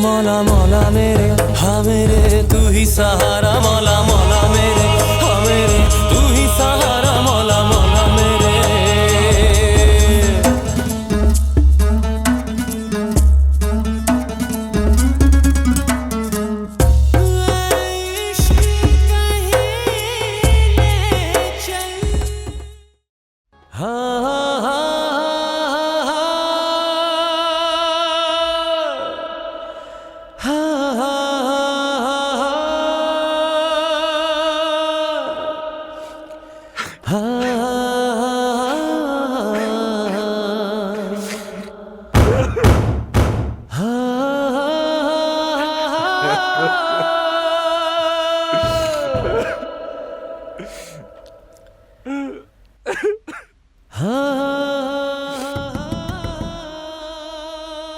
मौला मौला मेरे हाँ मेरे तू ही सहारा मौला मौला मेरे हाँ मेरे तू ही सहारा मौला मौला मेरे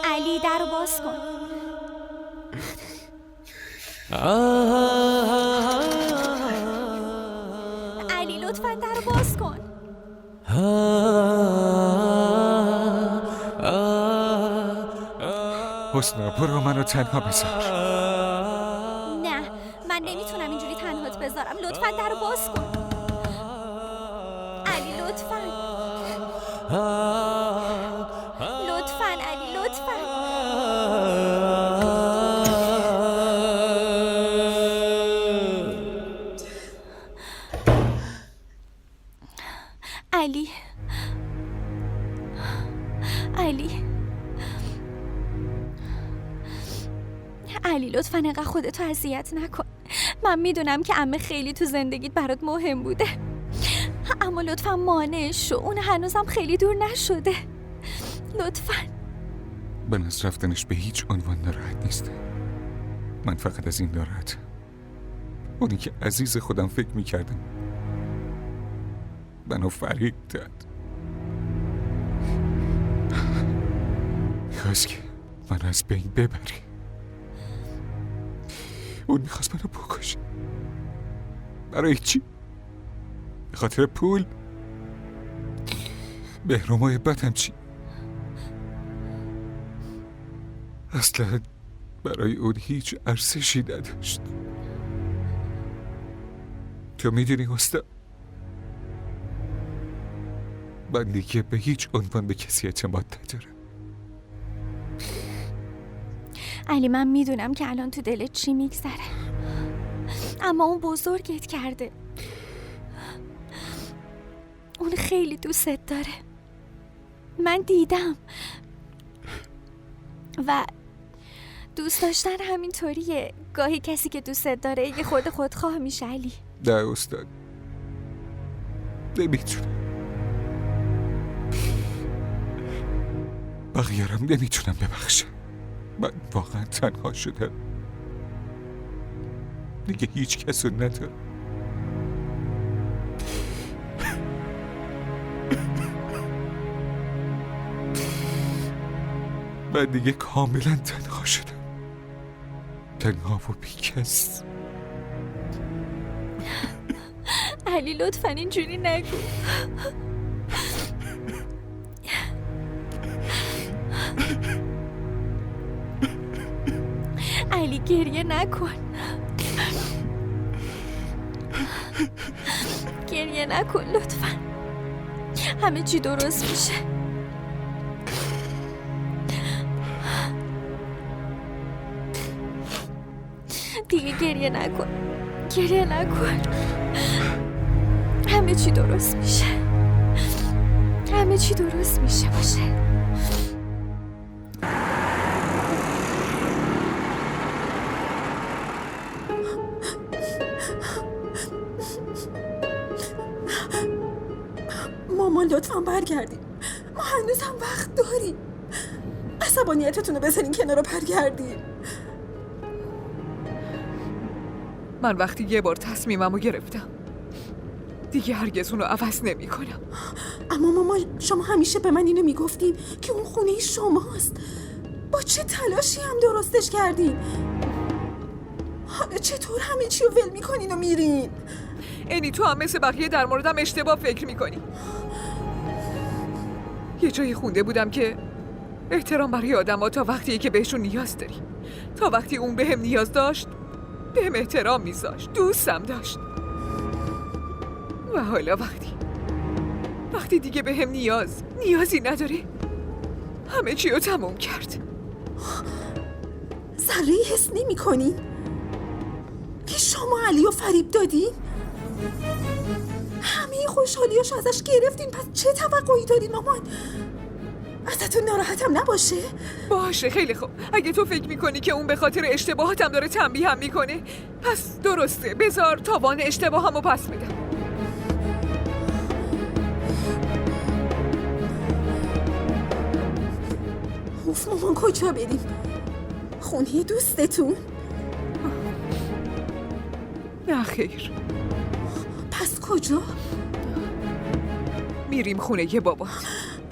علی در باز کن. علی لطفاً در باز کن. حسنا برو منو تنها بذار. نه من نمیتونم اینجوری تنهات بذارم. لطفاً در باز کن. علی لطفاً لطفاً علی لطفاً علی علی لطفاً انقدر خودتو اذیت نکن. من میدونم که عمه خیلی تو زندگیت برات مهم بوده، اما لطفاً مانع شو. اون هنوزم خیلی دور نشده. لطفاً. من از رفتنش به هیچ عنوان ناراحت نیستم. من فقط از این ناراحتم. اونی که عزیز خودم فکر میکردم منو فریب داد. میخواست که من از بین ببری. اون میخواست منو بکشه. برای چی؟ به خاطر پول؟ مهر و محبتم چی؟ اصلا برای اون هیچ ارزشی نداشت. تو میدونی استاد، من دیگه به هیچ عنوان به کسی اعتماد ندارم. علی من میدونم که الان تو دلت چی میگذره، اما اون بزرگت کرده. اون خیلی دوستت داره. من دیدم و دوست داشتن همینطوریه. گاهی کسی که دوستت داره یه خورده خودخواه میشه. علی نه استاد، نمیتونم. بقیه‌رم نمیتونم ببخشم. من واقعا تنها شدم. دیگه هیچ کس رو ندارم. من دیگه کاملا تنها شدم. تنها و بی کس. علی لطفاً اینجوری نگو. علی گریه نکن. گریه نکن لطفاً. همه چی درست میشه. دیگه گریه نکن. گریه نکن. همه چی درست میشه. همه چی درست میشه باشه. مامان لطفاً برگردیم. ما هنوز هم وقت داریم. عصبانیتتون رو بذارین کنار و برگردیم. من وقتی یه بار تصمیممو گرفتم دیگه هرگز اونو عوض نمی کنم. اما مامان شما همیشه به من اینو میگفتین که اون خونه شماست. با چه تلاشی هم درستش کردین. حالا چطور همه چی رو ول میکنین و میرین؟ اینی تو هم مثل بقیه در موردم اشتباه فکر میکنی. یه جایی خونده بودم که احترام برای آدم ها تا وقتیه که بهشون نیاز داری. تا وقتی اون بهم نیاز داشت بهم احترام میذاشت، دوستم داشت. و حالا وقتی دیگه بهم نیازی نداره، همه چی رو تموم کرد. ذره حس نمی کنین که شما علی رو فریب دادین؟ همه خوشحالیاشو ازش گرفتین، پس چه توقعی دارین مامان؟ ازتون ناراحتم نباشه؟ باشه خیلی خوب. اگه تو فکر میکنی که اون به خاطر اشتباهاتم داره تنبیهم میکنه، پس درسته، بذار تاوان اشتباهمو پس بدم. اوف مامان، کجا بریم؟ خونه دوستتون؟ نه خیر، پس کجا؟ میریم خونه بابا.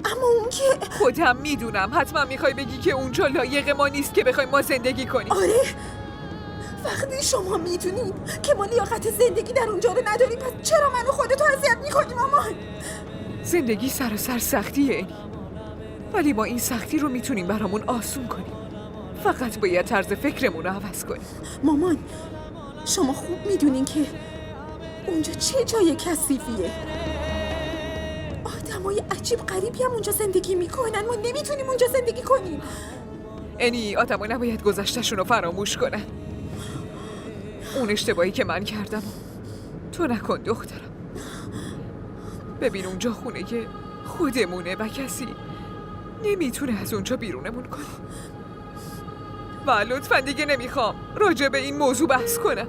اما اون که خودم میدونم حتما میخوای بگی که اونجا لایق ما نیست که بخوایم ما زندگی کنیم. آره، وقتی شما میدونین که ما لیاقت زندگی در اونجا رو نداریم، پس چرا منو خودتو اذیت میکنی مامان؟ زندگی سراسر سختیه اینی، ولی ما این سختی رو میتونیم برامون آسون کنیم. فقط باید طرز فکرمون رو عوض کنیم. مامان، شما خوب میدونین که اونجا چه جای کثیفیه. آدمای عجیب غریبی هم اونجا زندگی میکنن، ما نمیتونیم اونجا زندگی کنیم. اینی آدما نباید گذشته‌شون رو فراموش کنن. اون اشتباهی که من کردم تو نکن دخترم. ببین اونجا خونه خودمونه و کسی نمیتونه از اونجا بیرونمون کنه. و لطفا دیگه نمیخوام راجع به این موضوع بحث کنم.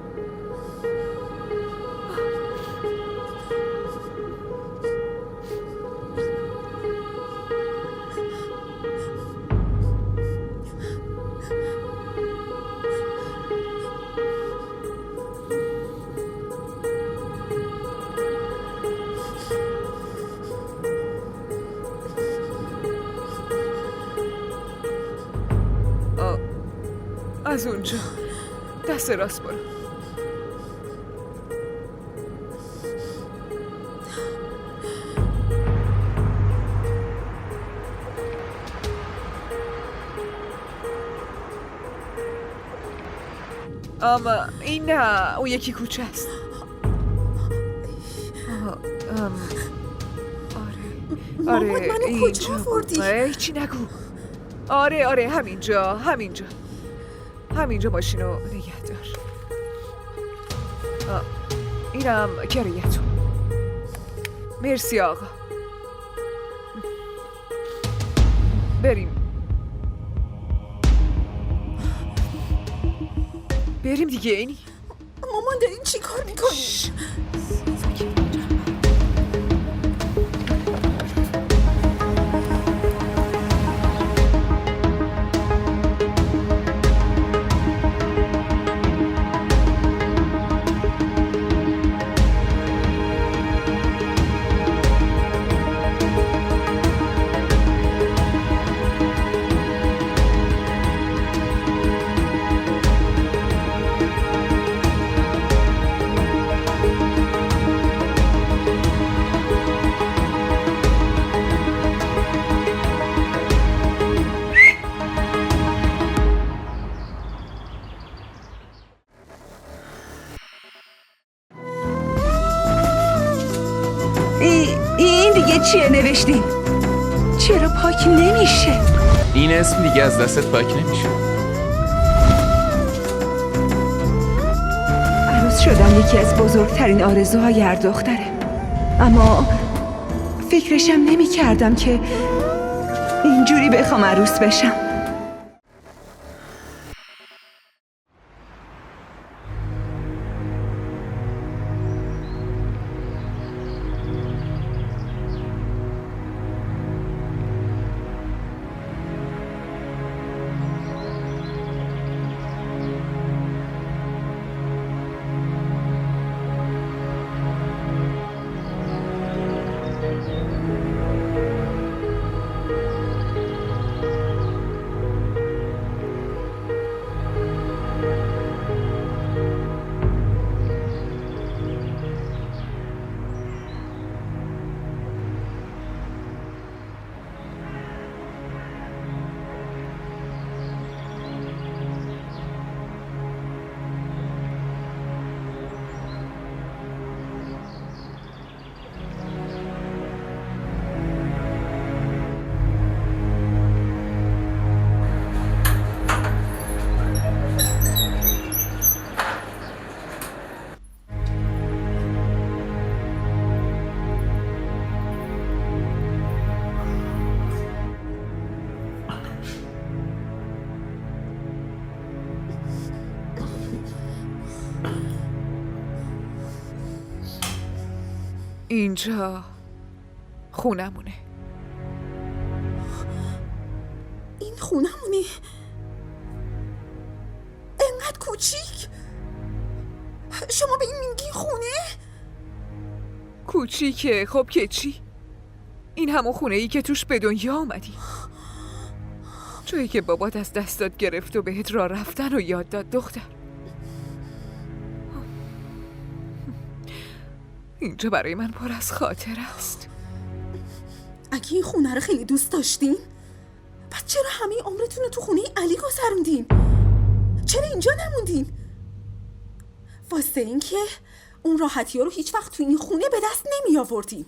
از اونجا دست راست برو. این نه، اون یکی کوچه است. مامان، منو کجا آوردی؟ هیچی نگو. آره همینجا ماشینو نگه دار. اینم کرایه‌تون. مرسی آقا. بریم دیگه. اینی مامان دارین چی کار میکنین؟ این دیگه چیه نوشتی؟ چرا پاک نمیشه؟ این اسم دیگه از دستت پاک نمیشه. عروس شدن یکی از بزرگترین آرزوهای هر دختره، اما فکرشم نمی کردم که اینجوری بخوام عروس بشم. اینجا خونمونه. این خونمونه؟ انقدر کوچیک؟ شما به این میگی خونه؟ کوچیکه، خب که چی؟ این همون خونه ای که توش به دنیا آمدی، جایی که بابات از دستات گرفت و بهت راه رفتن رو یاد داد دختر. اینجا برای من پر از خاطر است. اگه این خونه رو خیلی دوست داشتین، پس چرا همه عمرتون رو تو خونه علی گذروندین؟ چرا اینجا نموندین؟ واسه این که اون راحتی ها رو هیچ وقت تو این خونه به دست نمی آوردین.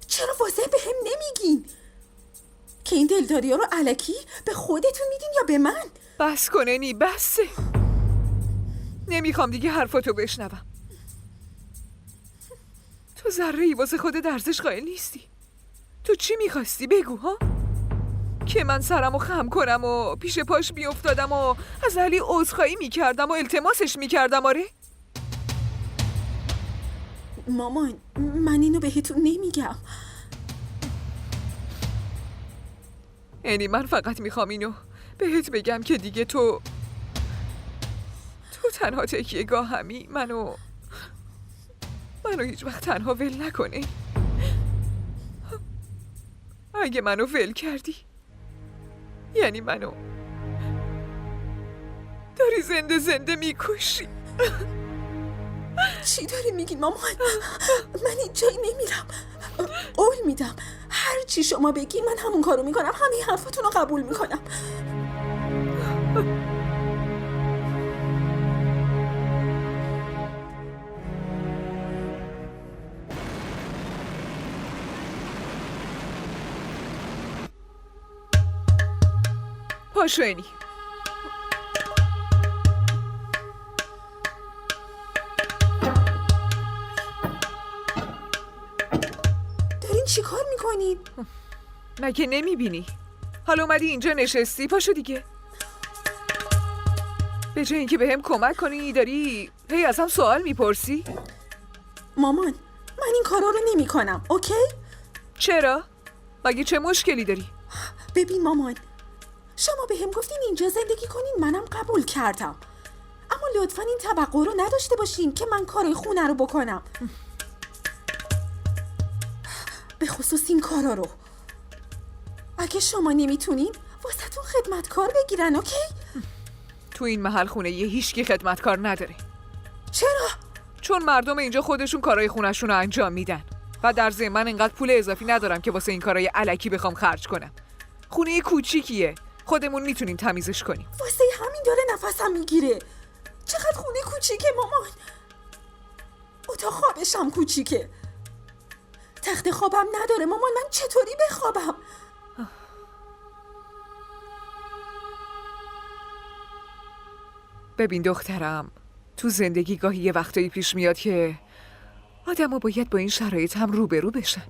چرا واسه به هم نمیگین که این دلداری ها رو الکی به خودتون میدین یا به من؟ بس کنه نی، بسه. نمیخوام دیگه حرفاتو بشنوم. تو ذره‌ای واسه خودت ارزش قائل نیستی. تو چی میخواستی بگو ها؟ که من سرمو خم کنم و پیش پاش میافتادم و از علی عذرخواهی میکردم و التماسش میکردم؟ آره؟ مامان، من اینو بهتون نمیگم. یعنی من فقط میخوام اینو بهت بگم که دیگه تو تنها تکیه‌گاه همی. منو هیچ وقت تنها ول نکنه. اگه منو ول کردی یعنی منو داری زنده میکشی. چی داری میگین مامان؟ من این جایی نمیرم. قول میدم هر چی شما بگین من همون کارو میکنم. همه حرفتون رو قبول میکنم. پاشو اینی. دارین چی کار میکنین؟ مگه نمیبینی؟ حالا اومدی اینجا نشستی، پاشو دیگه. به جای اینکه بهم کمک کنی داری هی ازم سوال میپرسی؟ مامان، من این کارا رو نمیکنم، اوکی؟ چرا؟ مگه چه مشکلی داری؟ ببین مامان، شما به هم گفتین اینجا زندگی کنین، منم قبول کردم. اما لطفاً این توقع رو نداشته باشین که من کارای خونه رو بکنم. به خصوص این کارا رو. اگه شما نمیتونین واسهتون خدمتکار بگیرن، اوکی؟ تو این محل خونه یه هیچکی خدمتکار نداره. چرا؟ چون مردم اینجا خودشون کارای خونه‌شون رو انجام میدن و در ضمن من اینقدر پول اضافی ندارم که واسه این کارای الکی بخوام خرج کنم. خونه کوچیکیه، خودمون میتونیم تمیزش کنیم. واسه همین داره نفسم میگیره. چقدر خونه کوچیکه مامان. اتاق خوابشم کوچیکه. تخت خوابم نداره مامان. من چطوری بخوابم؟ ببین دخترم، تو زندگی گاهی یه وقتایی پیش میاد که آدم‌ها باید با این شرایط هم روبرو بشن.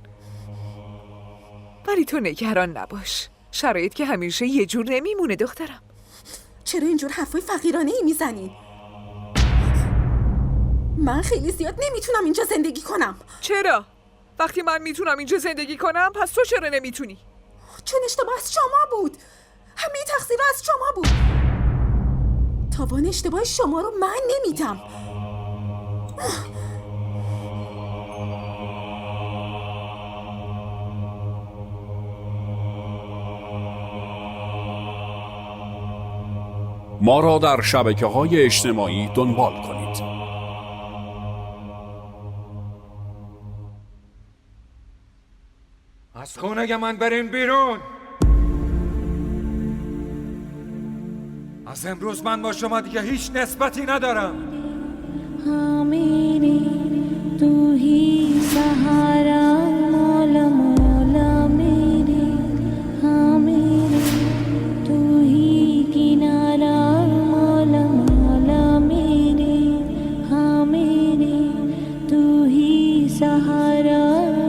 ولی تو نگران نباش، شرایط که همیشه یه جور نمیمونه دخترم. چرا اینجور حرفای فقیرانه ای میزنین؟ من خیلی زیاد نمیتونم اینجا زندگی کنم. چرا؟ وقتی من میتونم اینجا زندگی کنم پس تو چرا نمیتونی؟ چون اشتباه از شما بود. همه تقصیر از شما بود. تاوان اشتباه شما رو من نمیدم. ما را در شبکه‌های اجتماعی دنبال کنید. از خونه من برین بیرون. از امروز من با شما دیگه هیچ نسبتی ندارم. तू ही सहारा मौला मौला मेरे हाँ मेरे तू ही किनारा मौला मौला मेरे हाँ मेरे तू ही सहारा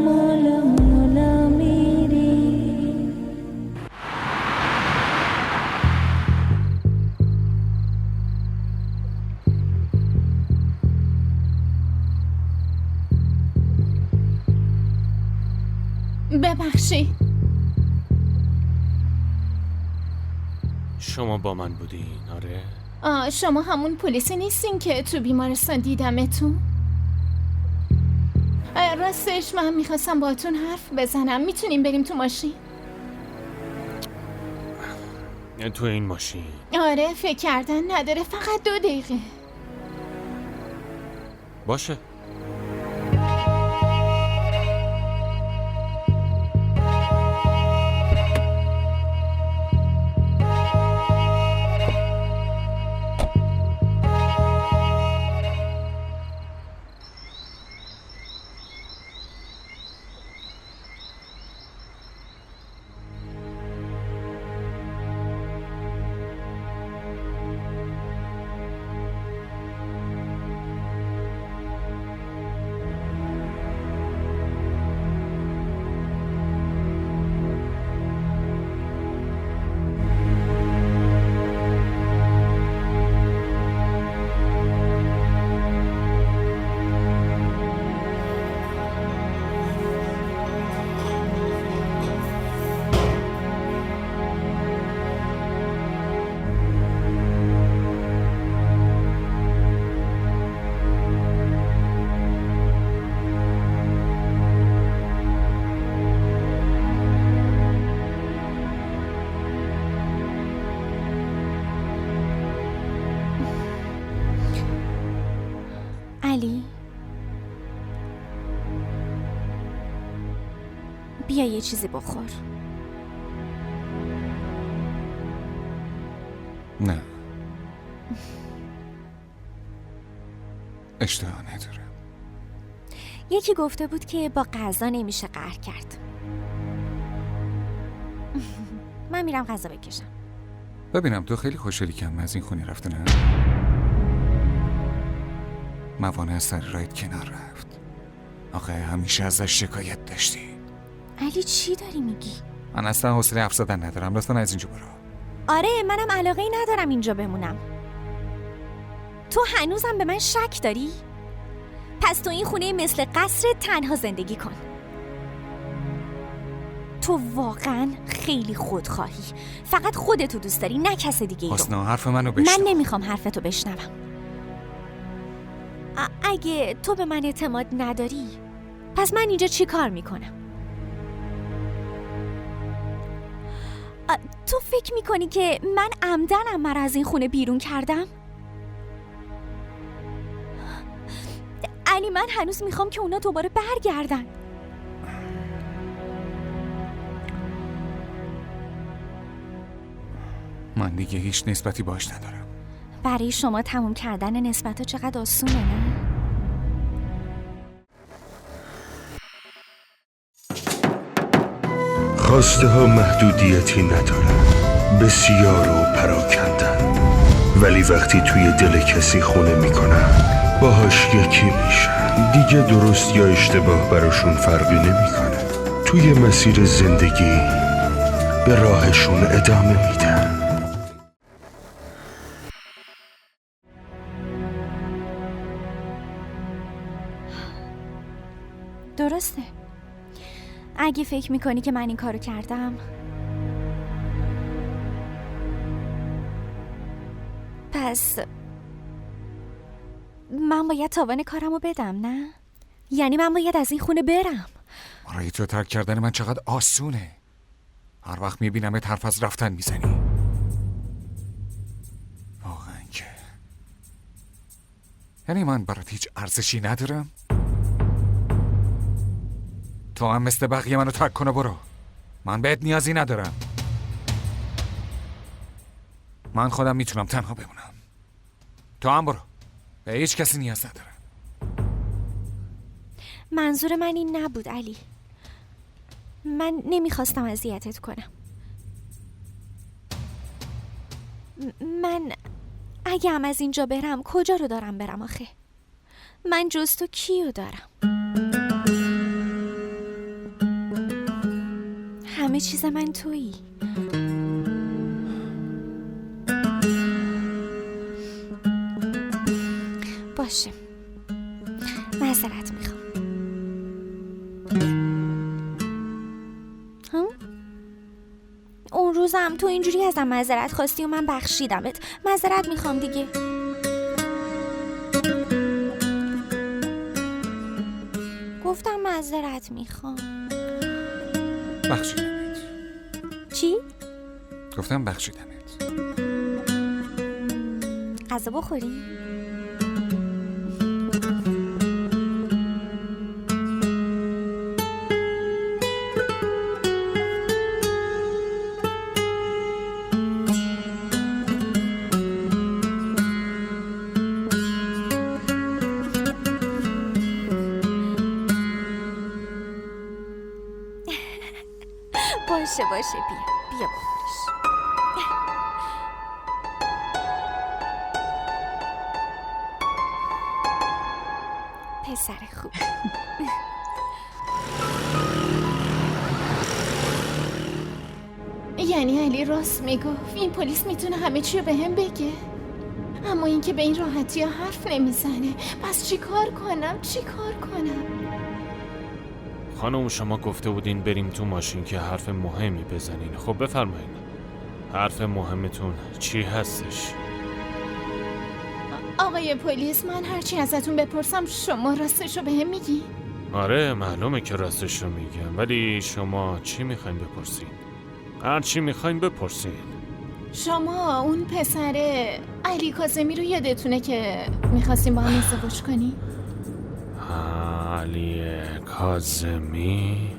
मौला मौला मेरे. ببخشی. شما با من بودین؟ آره. شما همون پلیسی نیستین که تو بیمارستان دیدمتون؟ راستش من میخواستم باهاتون حرف بزنم. میتونیم بریم تو ماشین؟ تو این ماشین؟ آره، فکر کردن نداره، فقط 2 دقیقه. باشه. علی، بیا یه چیزی بخور. نه، اشتها ندارم. یکی گفته بود که با غذا نمیشه قهر کرد. من میرم غذا بکشم. ببینم تو خیلی خوشحالی که از این خونه رفته، نه؟ موانع از سر راید کنار رفت. آخه همیشه ازش شکایت داشتی. علی چی داری میگی؟ من اصلا حوصله حرف زدن ندارم. لطفاً از اینجا برو. آره، منم علاقه ندارم اینجا بمونم. تو هنوزم به من شک داری؟ پس تو این خونه مثل قصر تنها زندگی کن. تو واقعا خیلی خودخواهی. فقط خودتو دوست داری، نه کس دیگه ای رو. حسنا حرف منو بشنو. من نمیخوام حرفتو بشنوم. اگه تو به من اعتماد نداری، پس من اینجا چی کار میکنم؟ تو فکر میکنی که من عمدن عمه رو از این خونه بیرون کردم؟ علی، من هنوز میخوام که اونا دوباره برگردن. من دیگه هیچ نسبتی باش ندارم. برای شما تموم کردن نسبت چقدر آسونه، نه؟ خواسته ها محدودیتی ندارن، بسیار و پراکندن، ولی وقتی توی دل کسی خونه میکنن باهاش یکی میشن. دیگه درست یا اشتباه براشون فرقی نمیکنه. توی مسیر زندگی به راهشون ادامه میدن. درسته. اگه فکر میکنی که من این کارو کردم، پس من باید تاوان کارمو بدم، نه؟ یعنی من باید از این خونه برم. برای تو ترک کردن من چقدر آسونه. هر وقت میبینم حرف از رفتن میزنی. واقعا که یعنی من برات هیچ ارزشی ندارم؟ تو هم مثل بقیه منو ترک کنه برو. من بهت نیازی ندارم. من خودم میتونم تنها بمونم. تو هم برو. به هیچ کسی نیاز ندارم. منظور من این نبود علی. من نمیخواستم اذیتت کنم. من اگه هم از اینجا برم کجا رو دارم برم آخه؟ من جز تو کیو دارم؟ همه چیز من تویی. باشه، معذرت میخوام. هنوزم تو اینجوری ازم معذرت خواستی و من بخشیدمت. معذرت میخوام دیگه. گفتم معذرت میخوام. بخشیدمت. چی؟ گفتم بخشیدمت. غذا بخوری؟ باشه بیا بخورش. پسر خوب. یعنی علی راست میگفت این پلیس میتونه همه چی رو به هم بگه، اما اینکه به این راحتی ها حرف نمیزنه. پس چی کار کنم؟ خانم شما گفته بودین بریم تو ماشین که حرف مهمی بزنین. خب بفرمایین، حرف مهمتون چی هستش؟ آقای پلیس، من هرچی ازتون بپرسم شما راستش رو به هم میگی؟ آره معلومه که راستش رو میگم، ولی شما چی میخواین بپرسین؟ هر چی میخواین بپرسین. شما اون پسر علی کاظمی رو یادتونه که میخواستیم با هم ازدواج کنیم؟ علی کاظمی؟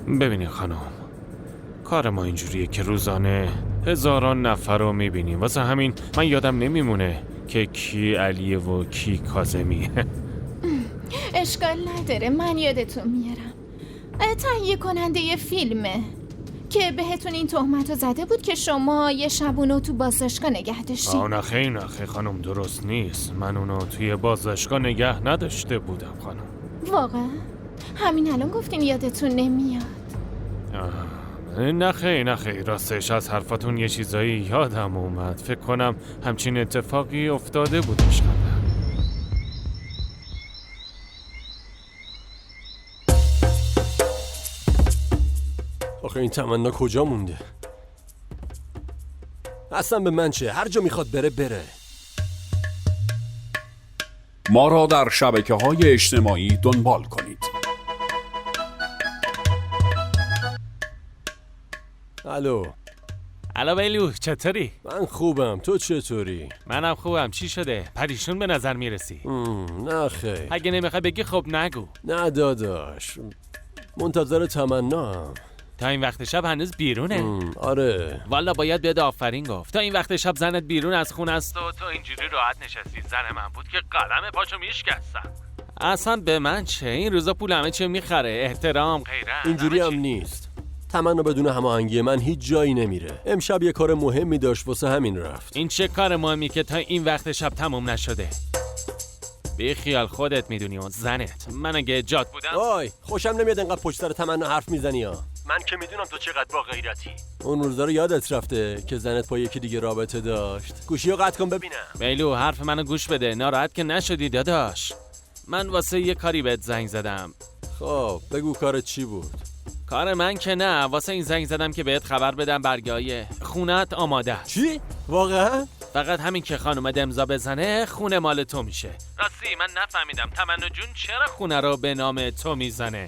ببینید خانم، کار ما اینجوریه که روزانه هزاران نفر رو میبینیم، واسه همین من یادم نمیمونه که کی علیه و کی کاظمی. اشکال نداره، من یادتون میارم. تهیه کننده یه فیلمه که بهتون این تهمت رو زده بود که شما یه شب اونو تو بازداشتگاه نگه داشتین. نخیر خانم، درست نیست. من اونو توی بازداشتگاه نگه نداشته بودم خانم. واقعا؟ همین الان گفتین یادتون نمیاد. نخیر راستش از حرفاتون یه چیزایی یادم اومد. فکر کنم همچین اتفاقی افتاده بودش خانم. آخه این تمنا کجا مونده؟ اصلا به من چه؟ هر جا میخواد بره. ما را در شبکه‌های اجتماعی دنبال کنید. الو بیلو، چطوری؟ من خوبم، تو چطوری؟ منم خوبم. چی شده؟ پریشون به نظر میرسی. نه خیر. اگه نمیخوای بگی خب نگو. نه داداش، منتظر تمنام. تا این وقت شب هنوز بیرونه؟ آره. والا باید بهت آفرین گفت. تا این وقت شب زنت بیرون از خونه است و تو اینجوری راحت نشستی. زن من بود که قلم پاشو میشکستم. اصلا به من چه؟ این روزا پول همه چی میخره. احترام، غیرت. اینجوری هم نیست. تمنا بدون هماهنگی من هیچ جایی نمیره. امشب یه کار مهمی داشت واسه همین رفت. این چه کار مهمی که تا این وقت شب تموم نشده؟ بی خیال، خودت میدونی اون زنت. من اگه جات بودم. وای خوشم نمیاد انقدر پشت سر تمنا حرف میزنی ها. من که میدونم تو چقدر با غیرتی. اون روزا رو یادت رفته که زنت با یکی دیگه رابطه داشت. گوشیو قطع کن ببینم. بیلو حرف منو گوش بده. ناراحت که نشدی داداش. من واسه یه کاری بهت زنگ زدم. خب بگو کارت چی بود؟ کار من که نه، واسه این زنگ زدم که بهت خبر بدم برگه‌های خونت آماده است. چی؟ واقعا؟ فقط همین که خانومت امضا بزنه خونه مال تو میشه. راستی من نفهمیدم تمنا جون چرا خونه رو به نام تو میزنه؟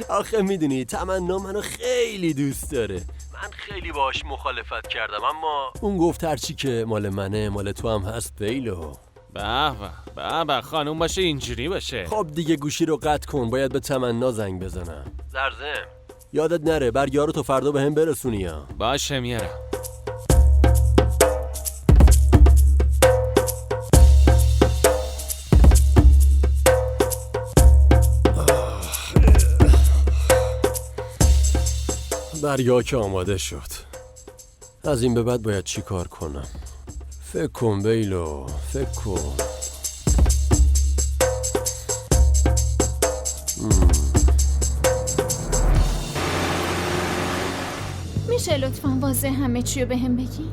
آخه میدونی تمنا منو خیلی دوست داره. من خیلی باهاش مخالفت کردم اما اون گفت هرچی که مال منه مال تو هم هست بیلو. به خانوم باشه اینجوری باشه. خب دیگه گوشی رو قطع کن، باید به تمنا زنگ بزنم. زرزم یادت نره برگارو تو فردا به هم برسونی ها. باشه میارم. برگاه که آماده شد. از این به بعد باید چی کار کنم؟ فکر کن بیلو، فکر کن. میشه لطفاً واضح همه چی رو به هم بگی؟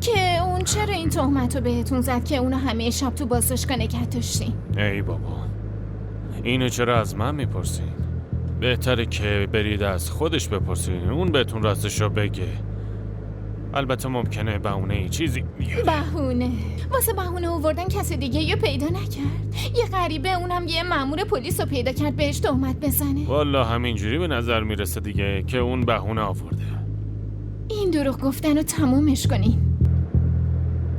که اون چرا این تهمت رو بهتون زد که اونو همه شب تو بازداشتگاه نگه داشتین؟ ای بابا، اینو چرا از من میپرسین؟ بهتره که برید از خودش بپرسین، اون بهتون راستشو بگه. البته ممکنه بهونه چیزی بیاره. بهونه؟ واسه بهونه آوردن کسی دیگه یا پیدا نکرد؟ یه غریبه، اونم یه مأمور پلیس رو پیدا کرد بهش تهمت بزنه. والا همینجوری به نظر میرسه دیگه که اون بهونه آورده. این دروغ گفتن رو تمومش کنین.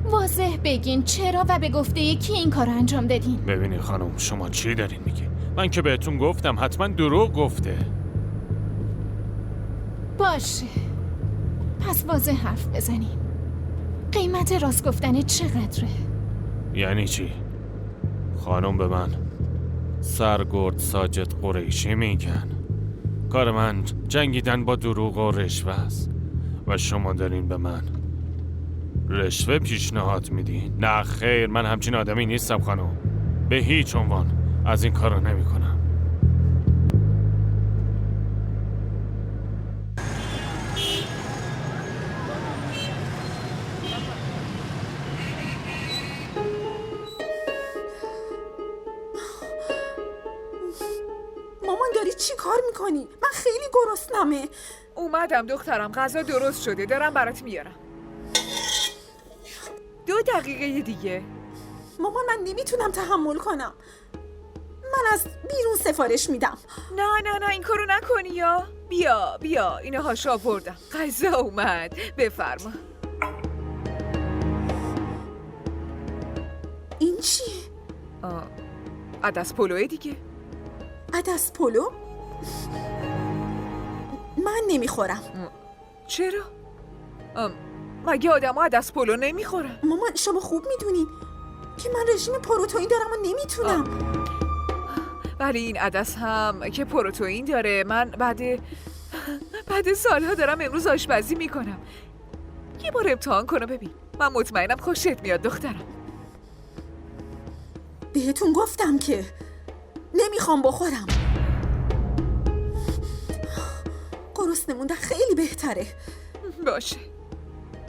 واضح بگین چرا و به گفته کی این کار رو انجام دادین. ببینید خانم، شما چی دارین میگی؟ من که بهتون گفتم حتما دروغ گفته. باشه، پس واضح حرف بزنین. قیمت راست گفتن چقدره؟ یعنی چی؟ خانم به من سرگرد ساجد قریشی میگن. کار من جنگیدن با دروغ و رشوه است و شما دارین به من رشوه پیشنهاد میدین؟ نه خیر، من همچین آدمی نیستم خانم. به هیچ عنوان از این کارو نمی کنم. مامان داری چی کار میکنی؟ من خیلی گرسنمه. اومدم دخترم، غذا درست شده، دارم برات میارم. 2 دقیقه دیگه. مامان من نمیتونم تحمل کنم. من از بیرون سفارش میدم. نه این کارو نکنی یا. بیا اینهاش آوردم. غذا اومد، بفرما. این چیه؟ عدس پلوه دیگه. عدس پلو؟ من نمیخورم. چرا؟ مگه آدم ها عدس پلو نمیخورن؟ مامان شما خوب میدونین که من رژیم پروتئین دارم و نمیتونم. ولی این عدس هم که پروتئین داره. من بعد سالها دارم امروز آشپزی میکنم. یه بار امتحان کنو ببین. من مطمئنم خوشت میاد دخترم. بهتون گفتم که نمیخوام بخورم. گرسنه موندن خیلی بهتره. باشه،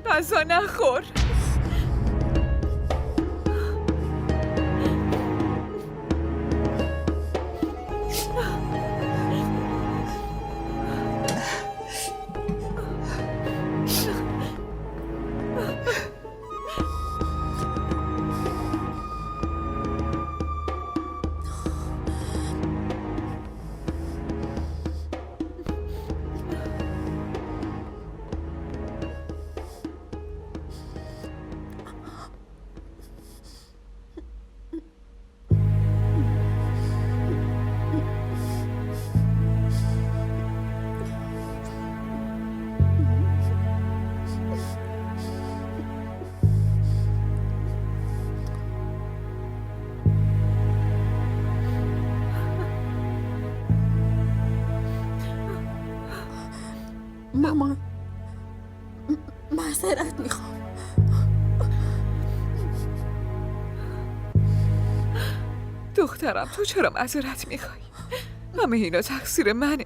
غذا نخور. مامان معذرت میخوام. دخترم تو چرا معذرت میخوای؟ همه اینا تقصیر منه.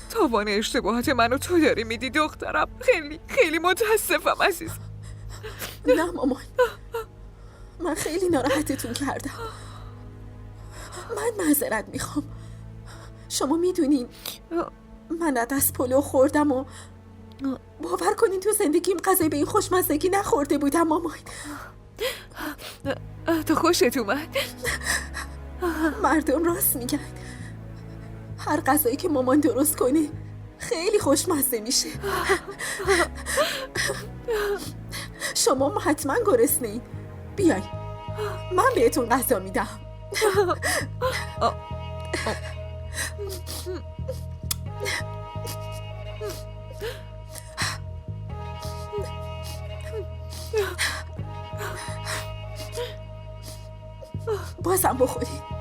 تاوان اشتباهات منو تو داری میدی دخترم. خیلی متاسفم عزیز. نه مامان، من خیلی ناراحتتون کردم. من معذرت میخوام. شما میدونین من عدس پلو خوردم و باور کنین تو زندگیم غذای به این خوشمزگی نخورده بودم مامان. تو خوشت اومد؟ مردم راست میگن، هر غذایی که مامان درست کنه خیلی خوشمزه میشه. شما حتما گرسنه‌اید. بیای من بهتون غذا میدم. بازم بخورید.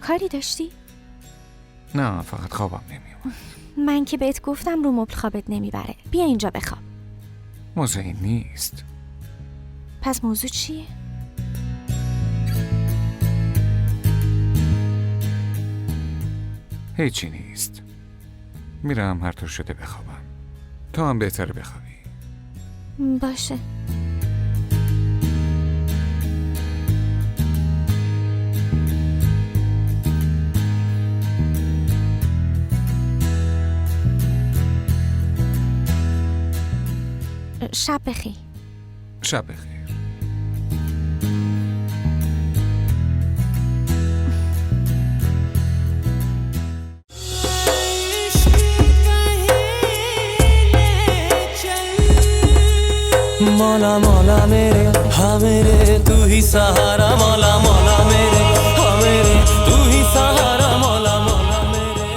کاری داشتی؟ نه فقط خوابم نمیومد. من که بهت گفتم رو مبل خوابت نمیبره. بیا اینجا بخواب. موضوع این نیست. پس موضوع چیه؟ هیچی نیست. میرم هر طور شده بخوابم. تو هم بهتره بخوابی. باشه. شب بخیر. شب بخیر. मौला मौला मेरे हाँ मेरे तू ही सहारा मौला मौला मेरे हाँ मेरे तू ही सहारा मौला मौला मेरे.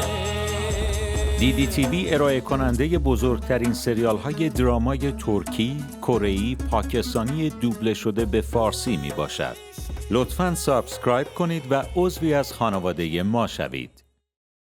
DDTV ارائه کننده بزرگترین سریال های درامای ترکی، کره‌ای، پاکستانی دوبله شده به فارسی می باشد. لطفاً سابسکرایب کنید و عضوی از خانواده ما شوید.